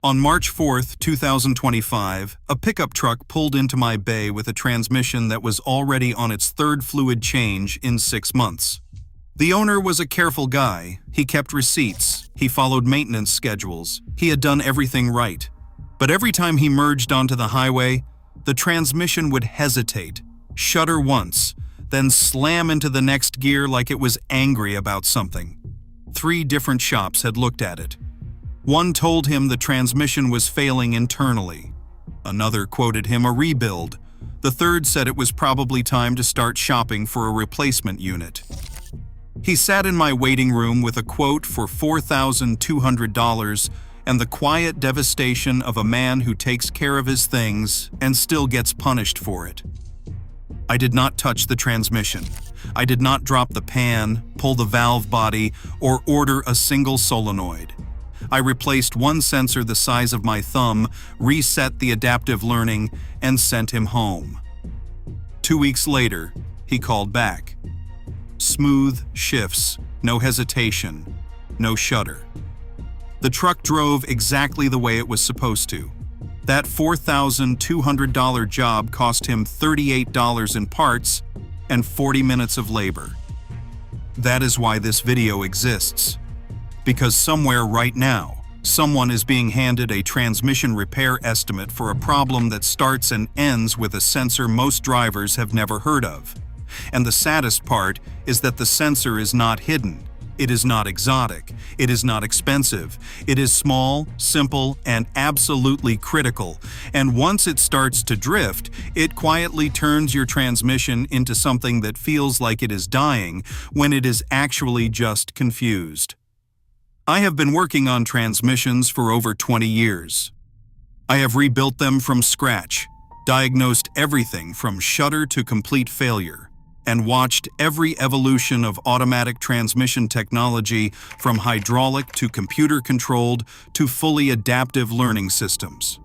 On March 4, 2025, a pickup truck pulled into my bay with a transmission that was already on its third fluid change in 6 months. The owner was a careful guy. He kept receipts. He followed maintenance schedules. He had done everything right. But every time he merged onto the highway, the transmission would hesitate, shudder once, then slam into the next gear like it was angry about something. 3 different shops had looked at it. One told him the transmission was failing internally. Another quoted him a rebuild. The third said it was probably time to start shopping for a replacement unit. He sat in my waiting room with a quote for $4,200 and the quiet devastation of a man who takes care of his things and still gets punished for it. I did not touch the transmission. I did not drop the pan, pull the valve body, or order a single solenoid. I replaced one sensor the size of my thumb, reset the adaptive learning, and sent him home. 2 weeks later, he called back. Smooth shifts, no hesitation, no shudder. The truck drove exactly the way it was supposed to. That $4,200 job cost him $38 in parts and 40 minutes of labor. That is why this video exists. Because somewhere right now, someone is being handed a transmission repair estimate for a problem that starts and ends with a sensor most drivers have never heard of. And the saddest part is that the sensor is not hidden. It is not exotic. It is not expensive. It is small, simple, and absolutely critical. And once it starts to drift, it quietly turns your transmission into something that feels like it is dying when it is actually just confused. I have been working on transmissions for over 20 years. I have rebuilt them from scratch, diagnosed everything from shudder to complete failure, and watched every evolution of automatic transmission technology from hydraulic to computer-controlled to fully adaptive learning systems.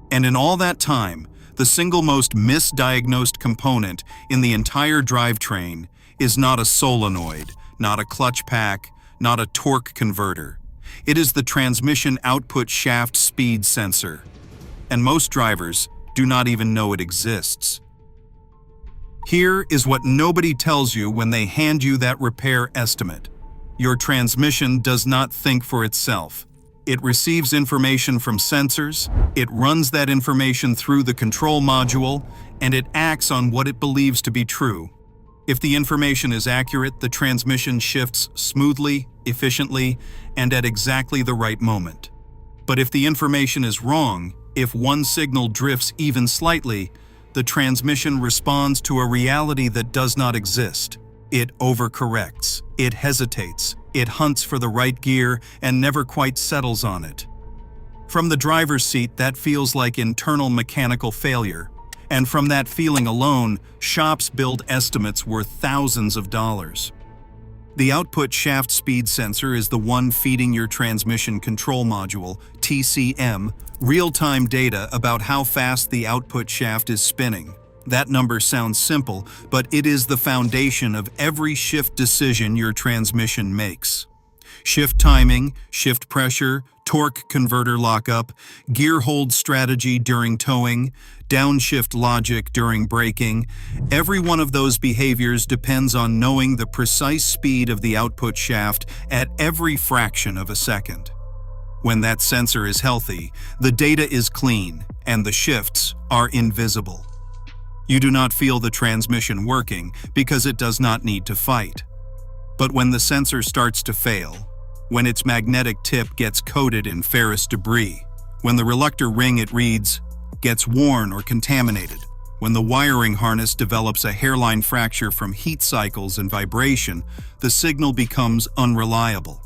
And in all that time, the single most misdiagnosed component in the entire drivetrain is not a solenoid, not a clutch pack, not a torque converter. It is the transmission output shaft speed sensor. And most drivers do not even know it exists. Here is what nobody tells you when they hand you that repair estimate. Your transmission does not think for itself. It receives information from sensors, it runs that information through the control module, and it acts on what it believes to be true. If the information is accurate, the transmission shifts smoothly, efficiently, and at exactly the right moment. But if the information is wrong, if one signal drifts even slightly, the transmission responds to a reality that does not exist. It overcorrects, it hesitates, it hunts for the right gear and never quite settles on it. From the driver's seat, that feels like internal mechanical failure. And from that feeling alone, shops build estimates worth thousands of dollars. The output shaft speed sensor is the one feeding your transmission control module, TCM, real-time data about how fast the output shaft is spinning. That number sounds simple, but it is the foundation of every shift decision your transmission makes. Shift timing, shift pressure, torque converter lockup, gear hold strategy during towing, downshift logic during braking. Every one of those behaviors depends on knowing the precise speed of the output shaft at every fraction of a second. When that sensor is healthy, the data is clean and the shifts are invisible. You do not feel the transmission working because it does not need to fight. But when the sensor starts to fail, when its magnetic tip gets coated in ferrous debris, when the reluctor ring it reads gets worn or contaminated, when the wiring harness develops a hairline fracture from heat cycles and vibration, the signal becomes unreliable.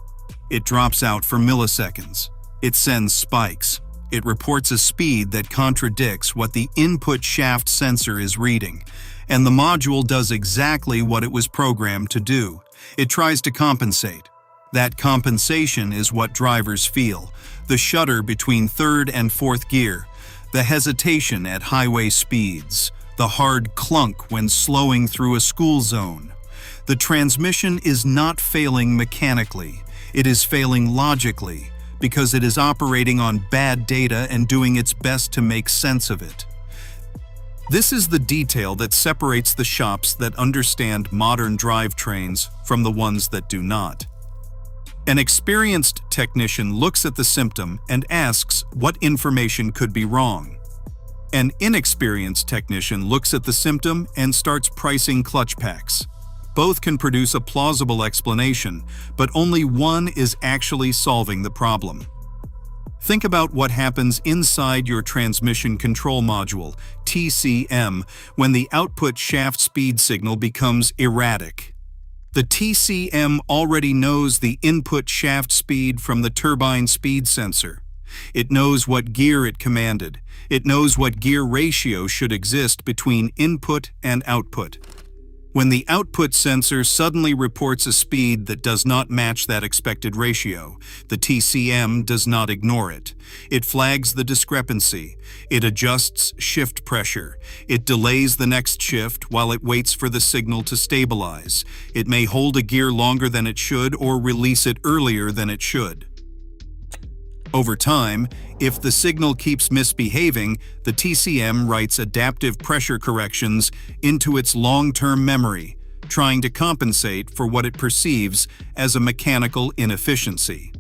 It drops out for milliseconds. It sends spikes. It reports a speed that contradicts what the input shaft sensor is reading, and the module does exactly what it was programmed to do. It tries to compensate. That compensation is what drivers feel: the shudder between third and fourth gear, the hesitation at highway speeds, the hard clunk when slowing through a school zone. The transmission is not failing mechanically, it is failing logically, because it is operating on bad data and doing its best to make sense of it. This is the detail that separates the shops that understand modern drivetrains from the ones that do not. An experienced technician looks at the symptom and asks what information could be wrong. An inexperienced technician looks at the symptom and starts pricing clutch packs. Both can produce a plausible explanation, but only one is actually solving the problem. Think about what happens inside your transmission control module, TCM, when the output shaft speed signal becomes erratic. The TCM already knows the input shaft speed from the turbine speed sensor. It knows what gear it commanded. It knows what gear ratio should exist between input and output. When the output sensor suddenly reports a speed that does not match that expected ratio, the TCM does not ignore it. It flags the discrepancy. It adjusts shift pressure. It delays the next shift while it waits for the signal to stabilize. It may hold a gear longer than it should or release it earlier than it should. Over time, if the signal keeps misbehaving, the TCM writes adaptive pressure corrections into its long-term memory, trying to compensate for what it perceives as a mechanical inefficiency.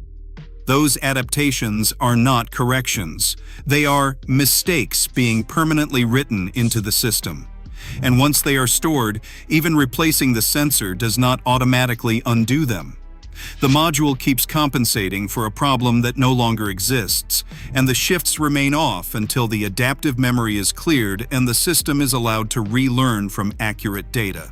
Those adaptations are not corrections. They are mistakes being permanently written into the system. And once they are stored, even replacing the sensor does not automatically undo them. The module keeps compensating for a problem that no longer exists, and the shifts remain off until the adaptive memory is cleared and the system is allowed to relearn from accurate data.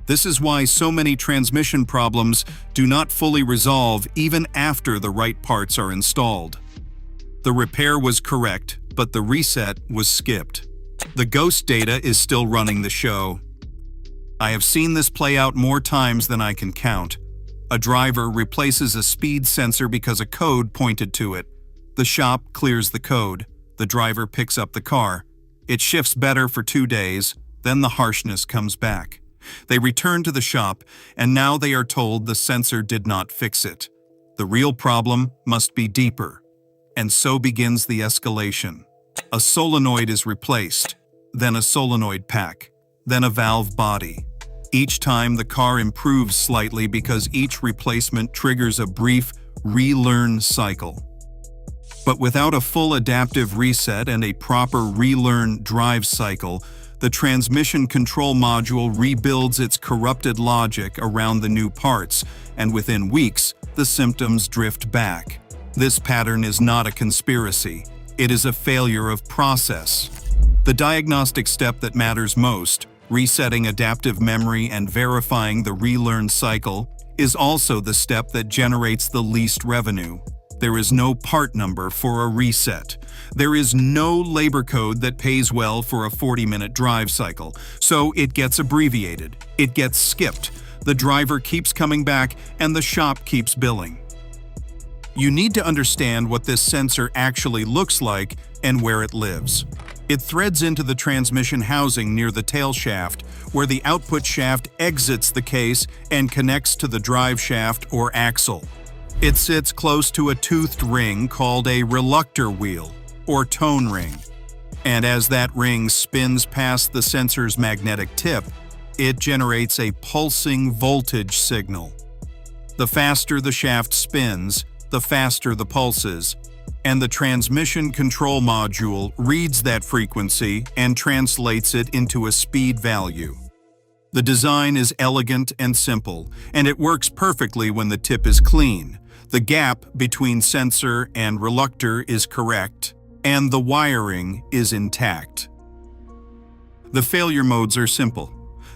This is why so many transmission problems do not fully resolve even after the right parts are installed. The repair was correct, but the reset was skipped. The ghost data is still running the show. I have seen this play out more times than I can count. A driver replaces a speed sensor because a code pointed to it. The shop clears the code. The driver picks up the car. It shifts better for 2 days, then the harshness comes back. They return to the shop, and now they are told the sensor did not fix it. The real problem must be deeper. And so begins the escalation. A solenoid is replaced, then a solenoid pack, then a valve body. Each time the car improves slightly because each replacement triggers a brief relearn cycle. But without a full adaptive reset and a proper relearn drive cycle, the transmission control module rebuilds its corrupted logic around the new parts, and within weeks, the symptoms drift back. This pattern is not a conspiracy. It is a failure of process. The diagnostic step that matters most, resetting adaptive memory and verifying the relearn cycle, is also the step that generates the least revenue. There is no part number for a reset. There is no labor code that pays well for a 40-minute drive cycle, so it gets abbreviated. It gets skipped. The driver keeps coming back, and the shop keeps billing. You need to understand what this sensor actually looks like and where it lives. It threads into the transmission housing near the tail shaft, where the output shaft exits the case and connects to the drive shaft or axle. It sits close to a toothed ring called a reluctor wheel, or tone ring. And as that ring spins past the sensor's magnetic tip, it generates a pulsing voltage signal. The faster the shaft spins, the faster the pulses, and the transmission control module reads that frequency and translates it into a speed value. The design is elegant and simple, and it works perfectly when the tip is clean. The gap between sensor and reluctor is correct, and the wiring is intact. The failure modes are simple.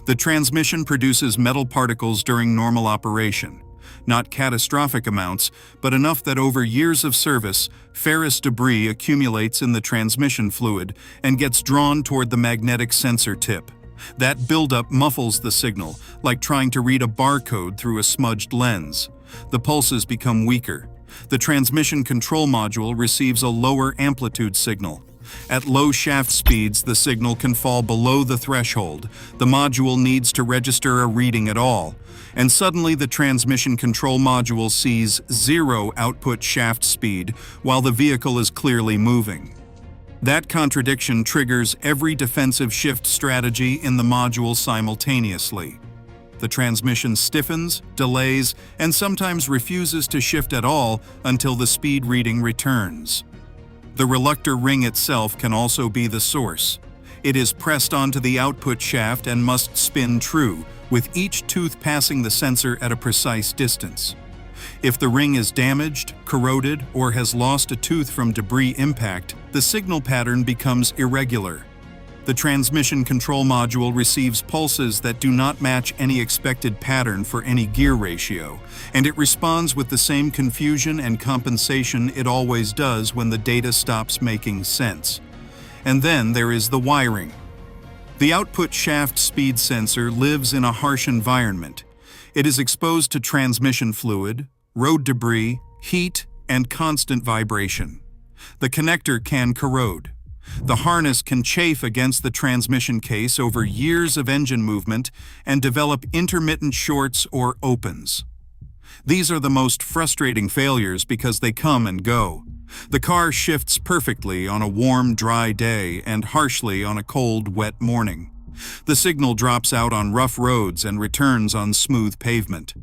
The transmission produces metal particles during normal operation. Not catastrophic amounts, but enough that over years of service, ferrous debris accumulates in the transmission fluid and gets drawn toward the magnetic sensor tip. That buildup muffles the signal, like trying to read a barcode through a smudged lens. The pulses become weaker. The transmission control module receives a lower amplitude signal. At low shaft speeds, the signal can fall below the threshold. The module needs to register a reading at all, and suddenly the transmission control module sees 0 output shaft speed while the vehicle is clearly moving. That contradiction triggers every defensive shift strategy in the module simultaneously. The transmission stiffens, delays, and sometimes refuses to shift at all until the speed reading returns. The reluctor ring itself can also be the source. It is pressed onto the output shaft and must spin true, with each tooth passing the sensor at a precise distance. If the ring is damaged, corroded, or has lost a tooth from debris impact, the signal pattern becomes irregular. The transmission control module receives pulses that do not match any expected pattern for any gear ratio, and it responds with the same confusion and compensation it always does when the data stops making sense. And then there is the wiring. The output shaft speed sensor lives in a harsh environment. It is exposed to transmission fluid, road debris, heat, and constant vibration. The connector can corrode. The harness can chafe against the transmission case over years of engine movement and develop intermittent shorts or opens. These are the most frustrating failures because they come and go. The car shifts perfectly on a warm, dry day and harshly on a cold, wet morning. The signal drops out on rough roads and returns on smooth pavement.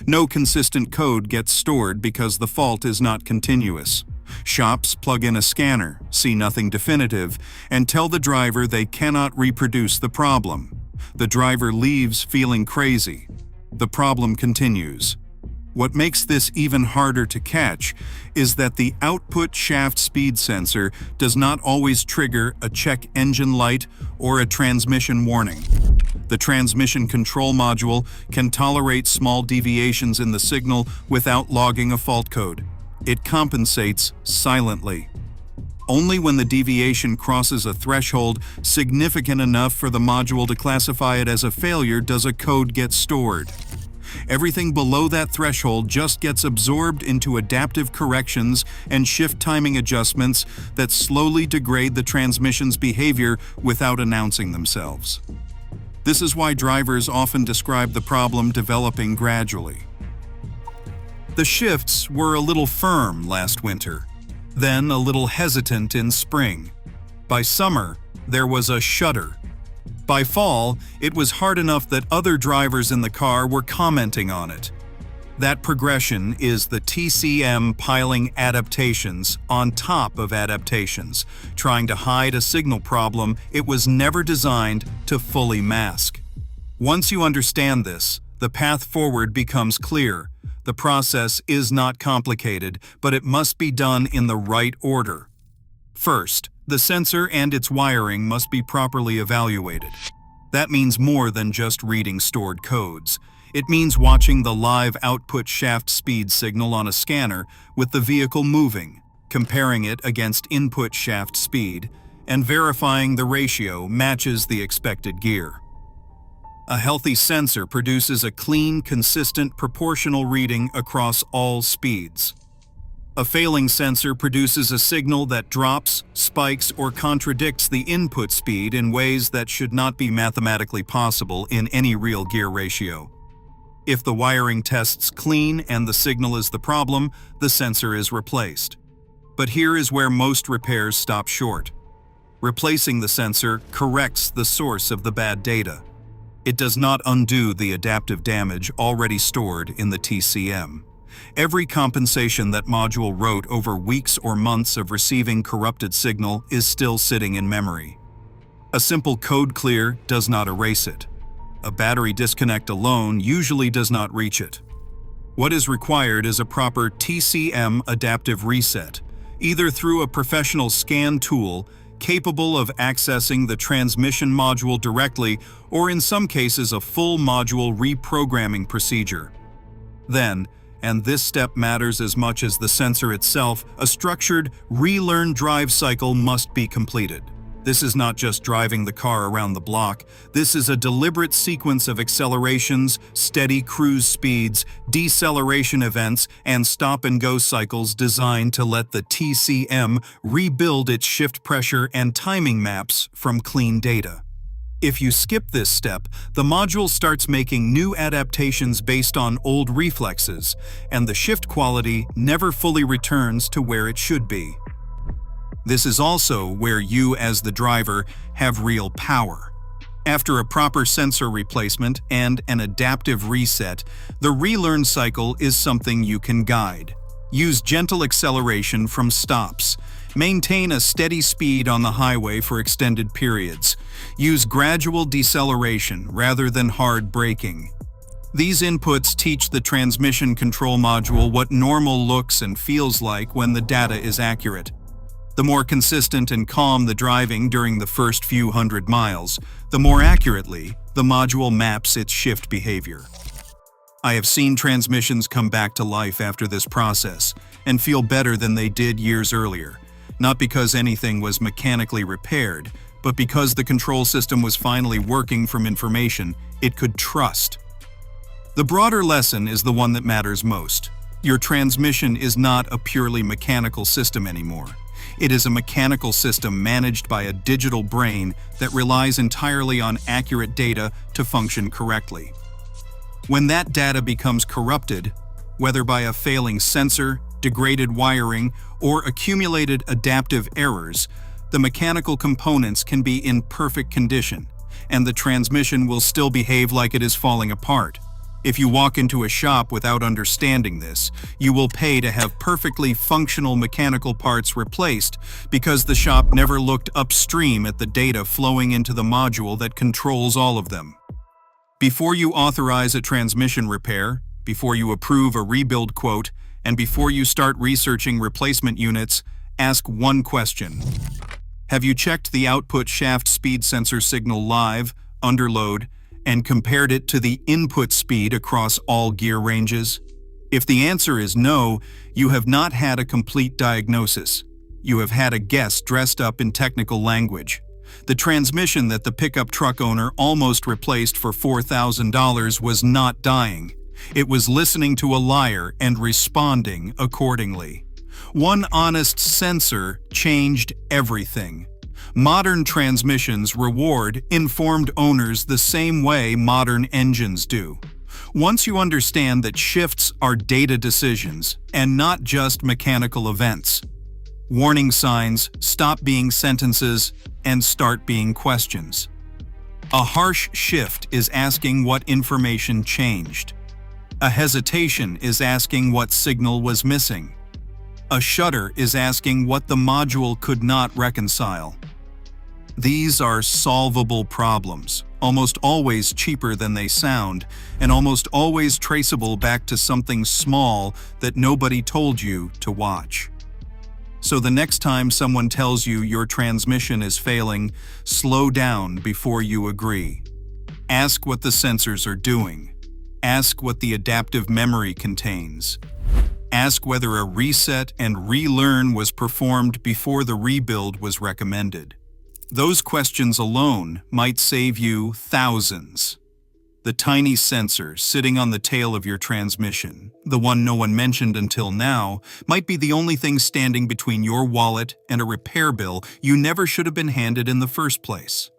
No consistent code gets stored because the fault is not continuous. Shops plug in a scanner, see nothing definitive, and tell the driver they cannot reproduce the problem. The driver leaves feeling crazy. The problem continues. What makes this even harder to catch is that the output shaft speed sensor does not always trigger a check engine light or a transmission warning. The transmission control module can tolerate small deviations in the signal without logging a fault code. It compensates silently. Only when the deviation crosses a threshold significant enough for the module to classify it as a failure does a code get stored. Everything below that threshold just gets absorbed into adaptive corrections and shift timing adjustments that slowly degrade the transmission's behavior without announcing themselves. This is why drivers often describe the problem developing gradually. The shifts were a little firm last winter, then a little hesitant in spring. By summer, there was a shudder. By fall, it was hard enough that other drivers in the car were commenting on it. That progression is the TCM piling adaptations on top of adaptations, trying to hide a signal problem it was never designed to fully mask. Once you understand this, the path forward becomes clear. The process is not complicated, but it must be done in the right order. First, the sensor and its wiring must be properly evaluated. That means more than just reading stored codes. It means watching the live output shaft speed signal on a scanner with the vehicle moving, comparing it against input shaft speed, and verifying the ratio matches the expected gear. A healthy sensor produces a clean, consistent, proportional reading across all speeds. A failing sensor produces a signal that drops, spikes, or contradicts the input speed in ways that should not be mathematically possible in any real gear ratio. If the wiring tests clean and the signal is the problem, the sensor is replaced. But here is where most repairs stop short. Replacing the sensor corrects the source of the bad data. It does not undo the adaptive damage already stored in the TCM. Every compensation that module wrote over weeks or months of receiving corrupted signal is still sitting in memory. A simple code clear does not erase it. A battery disconnect alone usually does not reach it. What is required is a proper TCM adaptive reset, either through a professional scan tool capable of accessing the transmission module directly, or in some cases a full module reprogramming procedure. Then, and this step matters as much as the sensor itself, a structured relearn drive cycle must be completed. This is not just driving the car around the block. This is a deliberate sequence of accelerations, steady cruise speeds, deceleration events, and stop-and-go cycles designed to let the TCM rebuild its shift pressure and timing maps from clean data. If you skip this step, the module starts making new adaptations based on old reflexes, and the shift quality never fully returns to where it should be. This is also where you, as the driver, have real power. After a proper sensor replacement and an adaptive reset, the relearn cycle is something you can guide. Use gentle acceleration from stops. Maintain a steady speed on the highway for extended periods. Use gradual deceleration rather than hard braking. These inputs teach the transmission control module what normal looks and feels like when the data is accurate. The more consistent and calm the driving during the first few hundred miles, the more accurately the module maps its shift behavior. I have seen transmissions come back to life after this process and feel better than they did years earlier, not because anything was mechanically repaired, but because the control system was finally working from information it could trust. The broader lesson is the one that matters most. Your transmission is not a purely mechanical system anymore. It is a mechanical system managed by a digital brain that relies entirely on accurate data to function correctly. When that data becomes corrupted, whether by a failing sensor, degraded wiring, or accumulated adaptive errors, the mechanical components can be in perfect condition, and the transmission will still behave like it is falling apart. If you walk into a shop without understanding this, you will pay to have perfectly functional mechanical parts replaced because the shop never looked upstream at the data flowing into the module that controls all of them. Before you authorize a transmission repair, before you approve a rebuild quote, and before you start researching replacement units, ask one question. Have you checked the output shaft speed sensor signal live, under load, and compared it to the input speed across all gear ranges? If the answer is no, you have not had a complete diagnosis. You have had a guess dressed up in technical language. The transmission that the pickup truck owner almost replaced for $4,000 was not dying. It was listening to a liar and responding accordingly. One honest sensor changed everything. Modern transmissions reward informed owners the same way modern engines do. Once you understand that shifts are data decisions and not just mechanical events, warning signs stop being sentences and start being questions. A harsh shift is asking what information changed. A hesitation is asking what signal was missing. A shudder is asking what the module could not reconcile. These are solvable problems, almost always cheaper than they sound, and almost always traceable back to something small that nobody told you to watch. So the next time someone tells you your transmission is failing, slow down before you agree. Ask what the sensors are doing. Ask what the adaptive memory contains. Ask whether a reset and relearn was performed before the rebuild was recommended. Those questions alone might save you thousands. The tiny sensor sitting on the tail of your transmission, the one no one mentioned until now, might be the only thing standing between your wallet and a repair bill you never should have been handed in the first place.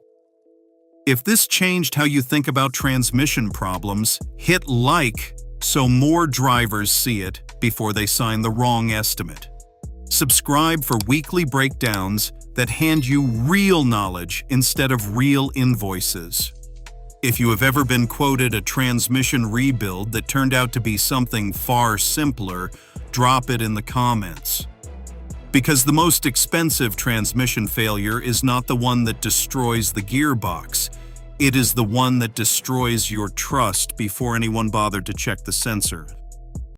If this changed how you think about transmission problems, hit like so more drivers see it before they sign the wrong estimate. Subscribe for weekly breakdowns that hand you real knowledge instead of real invoices. If you have ever been quoted a transmission rebuild that turned out to be something far simpler, drop it in the comments. Because the most expensive transmission failure is not the one that destroys the gearbox. It is the one that destroys your trust before anyone bothered to check the sensor.